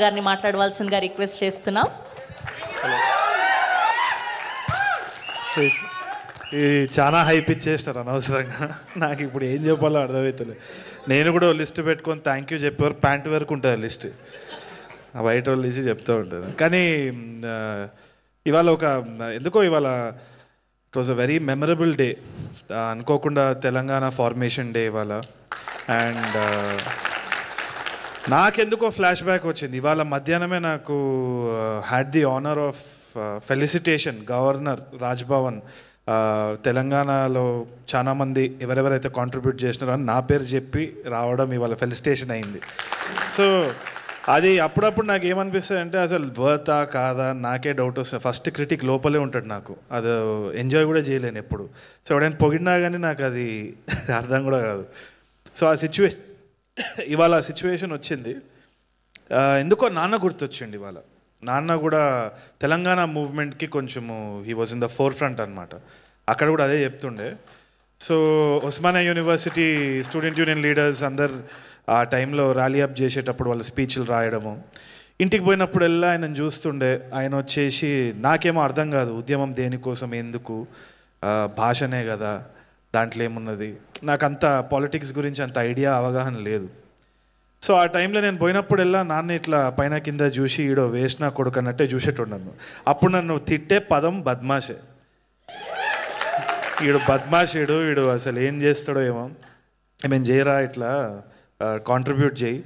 గారిని మాట్లాడవలసిందిగా రిక్వెస్ట్ చేస్తున్నాం. ఇది చాలా హైప్ ఇచ్చేస్తారు అనవసరంగా. నాకు ఇప్పుడు ఏం చెప్పాలో అర్థమవుతలేదు. నేను కూడా లిస్ట్ పెట్టుకొని థ్యాంక్ యూ చెప్పేవారు ప్యాంట్ వరకు ఉంటుంది లిస్ట్, వైట్ వాళ్ళు తీసి చెప్తూ ఉంటుంది. కానీ ఇవాళ ఎందుకో ఇవాళ it was a very memorable day. అనుకోకుండా తెలంగాణ ఫార్మేషన్ డే ఇవాళ. అండ్ నాకెందుకో ఫ్లాష్ బ్యాక్ వచ్చింది. ఇవాళ మధ్యాహ్నమే నాకు had the honour of felicitation governor Raj Bhavan. తెలంగాణలో చాలామంది ఎవరెవరైతే కాంట్రిబ్యూట్ చేసినారో అని నా పేరు చెప్పి రావడం ఇవాళ ఫెలిసిటేషన్ అయింది. సో అది అప్పుడప్పుడు నాకు ఏమనిపిస్తుంది అంటే అసలు వర్తా కాదా నాకే డౌట్ వస్తుంది. ఫస్ట్ క్రిటిక్ లోపలే ఉంటాడు నాకు, అది ఎంజాయ్ కూడా చేయలేను ఎప్పుడు. సో ఎవడైనా పొగిడినా కానీ నాకు అది అర్థం కూడా కాదు. సో ఆ ఇవాళ సిచ్యువేషన్ వచ్చింది. ఎందుకో నాన్న గుర్తొచ్చిండి ఇవాళ. నాన్న కూడా తెలంగాణ మూవ్మెంట్కి కొంచెము he was in the four front అనమాట. అక్కడ కూడా అదే చెప్తుండే. So Osmania university student union leaders అందరు ఆ టైంలో ర్యాలీ అప్ చేసేటప్పుడు వాళ్ళ స్పీచ్లు రాయడము, ఇంటికి పోయినప్పుడల్లా ఆయనను చూస్తుండే. ఆయన వచ్చేసి నాకేమో అర్థం కాదు, ఉద్యమం దేనికోసం ఎందుకు, భాషనే కదా దాంట్లో ఏమున్నది, నాకు అంత పాలిటిక్స్ గురించి అంత ఐడియా అవగాహన లేదు. సో ఆ టైంలో నేను పోయినప్పుడల్లా నాన్న ఇట్లా పైన కింద చూసి ఈడో వేసిన కొడుకు అన్నట్టే చూసేటోడు. అప్పుడు నన్ను తిట్టే పదం బద్మాషే. ఈడు బద్మాషీడు, ఈడు అసలు ఏం చేస్తాడో ఏమో, ఏమేం చేయరా ఇట్లా కాంట్రిబ్యూట్ చేయి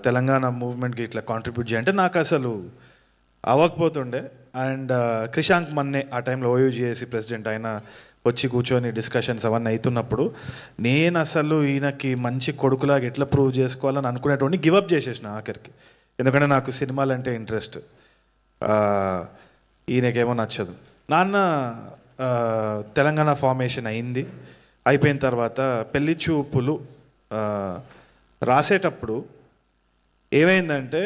తెలంగాణ మూవ్మెంట్కి ఇట్లా కాంట్రిబ్యూట్ చేయి అంటే నాకు అసలు అవ్వకపోతుండే. అండ్ క్రిషాంక్ మన్నే ఆ టైంలో ఓయూజీఏసీ ప్రెసిడెంట్, ఆయన వచ్చి కూర్చొని డిస్కషన్స్ అవన్నీ అవుతున్నప్పుడు నేను అసలు ఈయనకి మంచి కొడుకులాగా ఎట్లా ప్రూవ్ చేసుకోవాలని అనుకునేటువంటి గివప్ చేసేసిన ఆఖరికి. ఎందుకంటే నాకు సినిమాలు అంటే ఇంట్రెస్ట్, ఈయనకేమో నచ్చదు. నాన్న తెలంగాణ ఫార్మేషన్ అయింది. అయిపోయిన తర్వాత పెళ్లి చూపులు రాసేటప్పుడు ఏమైందంటే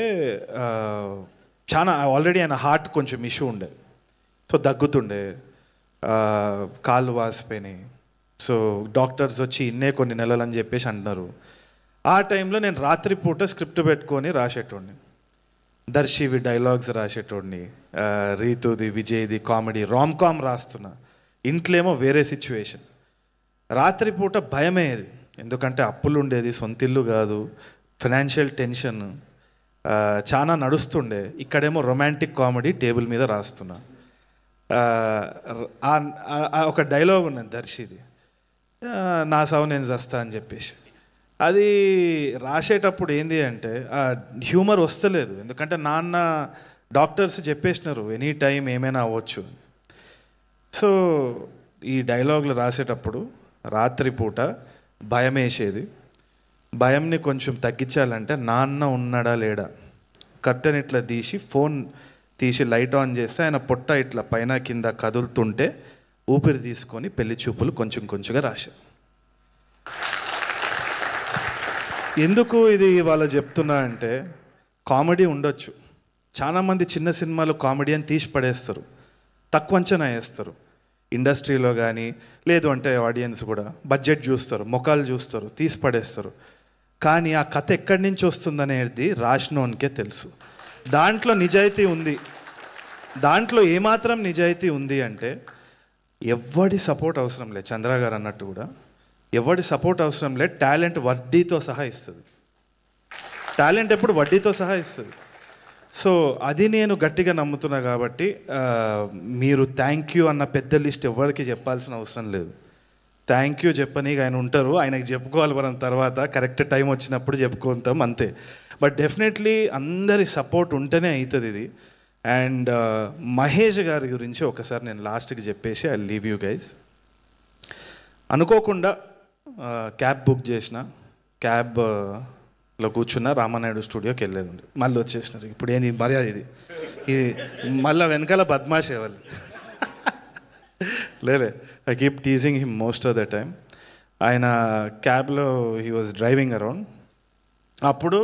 చాలా ఆల్రెడీ ఆయన హార్ట్ కొంచెం ఇష్యూ ఉండే. సో దగ్గుతుండే, కాళ్ళు వాసిపోయినాయి. సో డాక్టర్స్ వచ్చి ఇన్నే కొన్ని నెలలు అని చెప్పేసి అంటున్నారు. ఆ టైంలో నేను రాత్రిపూట స్క్రిప్ట్ పెట్టుకొని రాసేటోడిని. దర్శివి డైలాగ్స్ రాసేటోడిని, రీతుది విజయ్ది కామెడీ రామ్ కామ్ రాస్తున్నా. ఇంట్లో ఏమో వేరే సిచ్యువేషన్. రాత్రిపూట భయమేది, ఎందుకంటే అప్పులు ఉండేది, సొంత ఇల్లు కాదు, ఫైనాన్షియల్ టెన్షన్ చాలా నడుస్తుండే. ఇక్కడేమో రొమాంటిక్ కామెడీ టేబుల్ మీద రాస్తున్నా. ఒక డైలాగ్ ఉన్నది దర్శిది, నా సావు నేను చస్తా అని చెప్పేసి. అది రాసేటప్పుడు ఏంది అంటే హ్యూమర్ వస్తలేదు, ఎందుకంటే నాన్న డాక్టర్స్ చెప్పేసినారు ఎనీ టైం ఏమైనా అవ్వచ్చు. సో ఈ డైలాగులు రాసేటప్పుడు రాత్రిపూట భయం వేసేది. భయంని కొంచెం తగ్గించాలంటే నాన్న ఉన్నాడా లేడా, కర్టెన్ ఇట్లా తీసి ఫోన్ తీసి లైట్ ఆన్ చేస్తే ఆయన పొట్ట ఇట్లా పైన కింద కదులుతుంటే ఊపిరి తీసుకొని పెళ్లి చూపులు కొంచెం కొంచెంగా రాశారు. ఎందుకు ఇది ఇవాళ చెప్తున్నా అంటే కామెడీ ఉండొచ్చు. చాలామంది చిన్న సినిమాలు కామెడీ అని తీసి పడేస్తారు, తక్కువ అంచనా వేస్తారు. ఇండస్ట్రీలో కానీ లేదు అంటే ఆడియన్స్ కూడా బడ్జెట్ చూస్తారు, మొఖాలు చూస్తారు, తీసి పడేస్తారు. కానీ ఆ కథ ఎక్కడి నుంచి వస్తుందనేది రాసినోనికే తెలుసు. దాంట్లో నిజాయితీ ఉంది. దాంట్లో ఏమాత్రం నిజాయితీ ఉంది అంటే ఎవడి సపోర్ట్ అవసరం లేదు. చంద్ర గారు అన్నట్టు కూడా ఎవడి సపోర్ట్ అవసరం లేదు. టాలెంట్ వడ్డీతో సహా ఇస్తుంది. టాలెంట్ ఎప్పుడు వడ్డీతో సహా ఇస్తుంది. సో అది నేను గట్టిగా నమ్ముతున్నా. కాబట్టి మీరు థ్యాంక్ యూ అన్న పెద్ద లిస్ట్ ఎవరికి చెప్పాల్సిన అవసరం లేదు. థ్యాంక్ యూ చెప్పని ఆయన ఉంటారు, ఆయనకి చెప్పుకోవాలి మనం తర్వాత కరెక్ట్ టైం వచ్చినప్పుడు చెప్పుకుంటాం అంతే. బట్ డెఫినెట్లీ అందరి సపోర్ట్ ఉంటేనే అవుతుంది ఇది. అండ్ మహేష్ గారి గురించి ఒకసారి నేను లాస్ట్కి చెప్పేసి ఐ లీవ్ యూ గైస్. అనుకోకుండా క్యాబ్ బుక్ చేసిన, క్యాబ్లో కూర్చున్న రామానాయుడు స్టూడియోకి వెళ్ళేది, మళ్ళీ వచ్చేసినారు. ఇప్పుడు ఏంది మర్యాద ఇది మళ్ళీ వెనకాల బద్మాషే వాళ్ళు. లేలే, I keep teasing him most of the time. ఆయన క్యాబ్లో హీ వాజ్ డ్రైవింగ్ అరౌండ్. అప్పుడు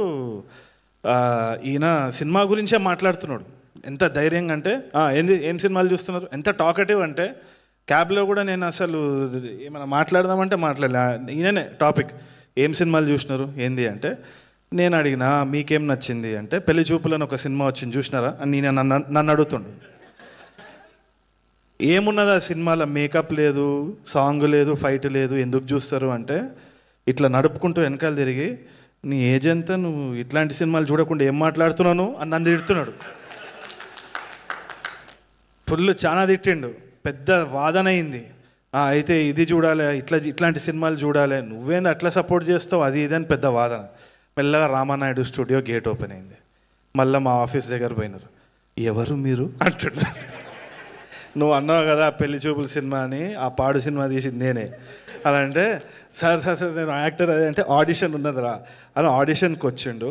ఈయన సినిమా గురించే మాట్లాడుతున్నాడు. ఎంత ధైర్యంగా అంటే ఏం సినిమాలు చూస్తున్నారు, ఎంత టాకటివ్ అంటే క్యాబ్లో కూడా నేను అసలు ఏమైనా మాట్లాడదామంటే ఈయననే టాపిక్, ఏం సినిమాలు చూసినారు ఏంది అంటే నేను అడిగినా మీకేం నచ్చింది అంటే పెళ్లి చూపులని ఒక సినిమా వచ్చింది చూసినారా అని నేను నన్ను అడుగుతుండు. ఏమున్నది ఆ సినిమాలో? మేకప్ లేదు, సాంగ్ లేదు, ఫైట్ లేదు. ఎందుకు చూస్తారు అంటే ఇట్లా నడుపుకుంటూ వెనకాల తిరిగి నీ ఏజ్ ఎంత, నువ్వు ఇట్లాంటి సినిమాలు చూడకుండా ఏం మాట్లాడుతున్నాను అని నన్ను తిడుతున్నాడు. ఫుల్ చాలా తిట్టిండు, పెద్ద వాదన అయింది. అయితే ఇది చూడాలి, ఇట్లాంటి సినిమాలు చూడాలి, నువ్వేంది అట్లా సపోర్ట్ చేస్తావు, అది ఇదని పెద్ద వాదన. మెల్లగా రామానాయుడు స్టూడియో గేట్ ఓపెన్ అయింది. మళ్ళీ మా ఆఫీస్ దగ్గర పోయినారు. ఎవరు మీరు అంటున్నారు. నువ్వు అన్నావు కదా పెళ్లి చూపుల సినిమా అని, ఆ పాడు సినిమా తీసింది నేనే. అలా అంటే సార్ నేను యాక్టర్ అదే అంటే ఆడిషన్ ఉన్నదిరా అని ఆడిషన్కి వచ్చిండు.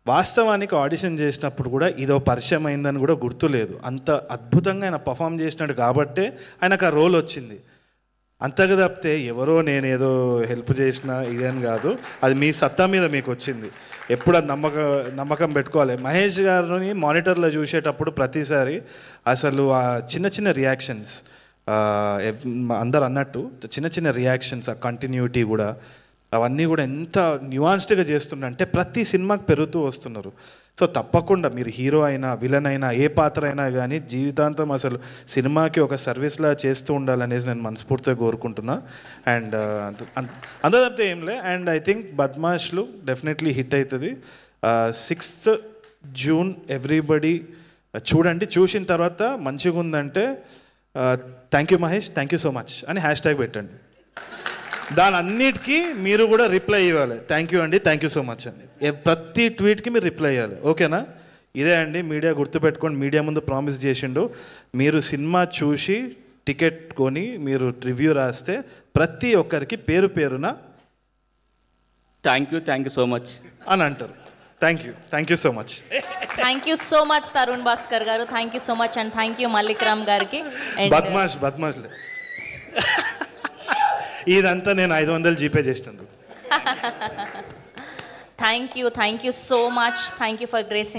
వాస్తవానికి ఆడిషన్ చేసినప్పుడు కూడా ఇదో పరిచయం అయిందని కూడా గుర్తులేదు. అంత అద్భుతంగా ఆయన పర్ఫామ్ చేసినాడు కాబట్టే ఆయనకు ఆ రోల్ వచ్చింది. అంతగా తప్పితే ఎవరో నేనేదో హెల్ప్ చేసిన ఇదేని కాదు, అది మీ సత్తా మీద మీకు వచ్చింది. ఎప్పుడు అది నమ్మకం పెట్టుకోవాలి. మహేష్ గారిని మానిటర్లో చూసేటప్పుడు ప్రతిసారి అసలు ఆ చిన్న చిన్న రియాక్షన్స్, అందరు అన్నట్టు చిన్న చిన్న రియాక్షన్స్, ఆ కంటిన్యూటీ కూడా, అవన్నీ కూడా ఎంత న్యూయాన్స్డ్గా చేస్తుండంటే ప్రతి సినిమాకి పెరుగుతూ వస్తున్నారు. సో తప్పకుండా మీరు హీరో అయినా విలన్ అయినా ఏ పాత్ర అయినా కానీ జీవితాంతం అసలు సినిమాకి ఒక సర్వీస్లా చేస్తూ ఉండాలనేసి నేను మనస్ఫూర్తిగా కోరుకుంటున్నా. అండ్ అంత తప్పితే ఏం లే. And I think Badmashlu definitely hit అవుతుంది. 6th June ఎవ్రీబడి చూడండి. చూసిన తర్వాత మంచిగా ఉందంటే thank you Mahesh, thank you so much అని #, పెట్టండి. దాని అన్నిటికీ మీరు కూడా రిప్లై ఇవ్వాలి. థ్యాంక్ యూ అండి, థ్యాంక్ యూ సో మచ్ అండి. ప్రతి ట్వీట్కి మీరు రిప్లై ఇవ్వాలి. ఓకేనా? ఇదే అండి మీడియా, గుర్తుపెట్టుకోండి. మీడియా ముందు ప్రామిస్ చేసిండు, మీరు సినిమా చూసి టికెట్ కొని మీరు రివ్యూ రాస్తే ప్రతి ఒక్కరికి పేరు పేరున థ్యాంక్ యూ సో మచ్ అని అంటారు. Thank you so much. Thank you so much Tarun Bhascker గారు. Thank you so much and thank you Mallik Ram గారికి. బద్మాష్లే ఇదంతా నేను 500 జీపే చేసినందుకు. Thank you so much. Thank you for gracing